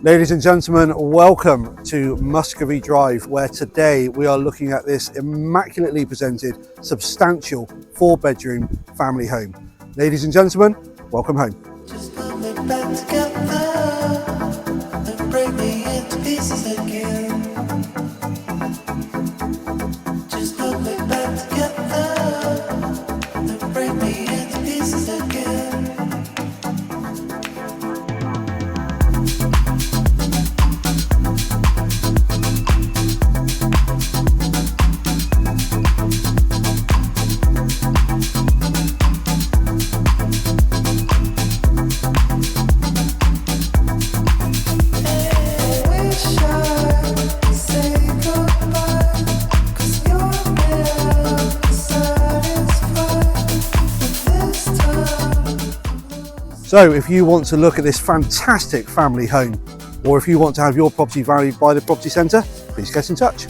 Ladies and gentlemen, welcome to Muscovy Drive, where today we are looking at this immaculately presented, substantial 4-bedroom family home. Ladies and gentlemen, welcome home. Just put me back together and break me into pieces again. Just put me back together and break me into pieces again. So if you want to look at this fantastic family home, or if you want to have your property valued by the Property Centre, please get in touch.